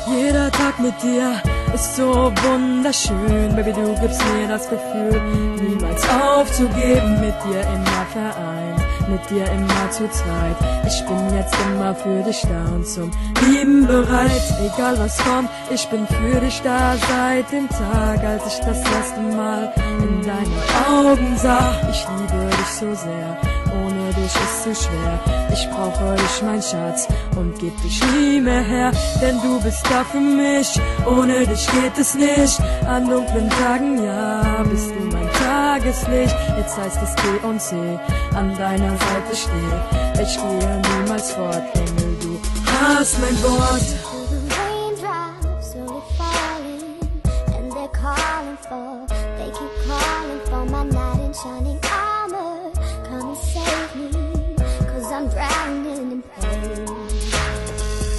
Jeder Tag mit dir ist so wunderschön. Baby, du gibst mir das Gefühl, niemals aufzugeben. Mit dir immer vereint, mit dir immer zu zweit. Ich bin jetzt immer für dich da und zum Lieben bereit. Egal was kommt, ich bin für dich da. Seit dem Tag, als ich das erste Mal in deine Augen sah. Ich liebe dich so sehr, ohne dich ist zu schwer. Ich brauche dich, mein Schatz, und geb dich nie mehr her. Denn du bist da für mich, ohne dich geht es nicht. An dunklen Tagen, ja, bist du mein Tageslicht. Jetzt heißt es G und C, an deiner Seite stehe. Ich gehe niemals fort, Engel, du hast mein Wort. They keep calling for my knight in shining armor. Come and save me, 'cause I'm drowning in pain.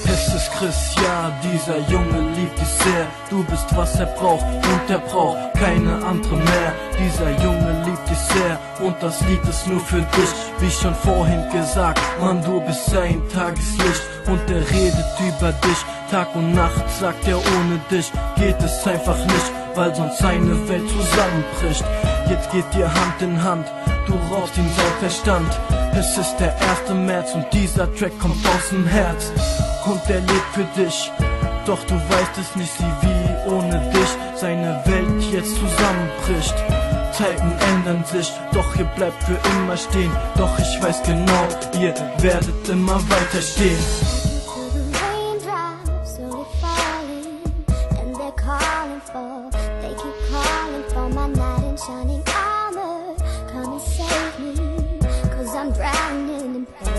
Es ist Chris, ja, dieser Junge liebt dich sehr. Du bist, was er braucht, und er braucht keine andere mehr. Dieser Junge liebt dich sehr, und das Lied ist nur für dich. Wie schon vorhin gesagt, Mann, du bist sein Tageslicht. Und er redet über dich, Tag und Nacht, sagt er, ohne dich geht es einfach nicht, weil sonst seine Welt zusammenbricht. Jetzt geht ihr Hand in Hand, du raubst ihm sein Verstand. Es ist der 1. März und dieser Track kommt aus dem Herz. Und er lebt für dich, doch du weißt es nicht, wie ohne dich seine Welt jetzt zusammenbricht. Zeiten ändern sich, doch ihr bleibt für immer stehen. Doch ich weiß genau, ihr werdet immer weiter stehen. They keep calling for my knight in shining armor. Come and save me, 'cause I'm drowning in pain.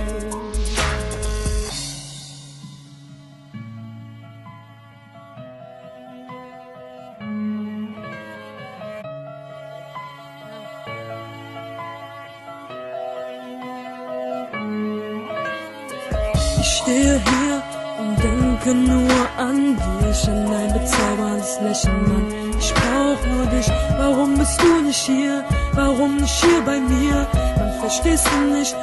Ich stehe hier und denke nur an dich, an dein bezauberndes Lächeln, Mann. Ich brauch nur dich, warum bist du nicht hier? Warum nicht hier bei mir? Man verstehst du nicht?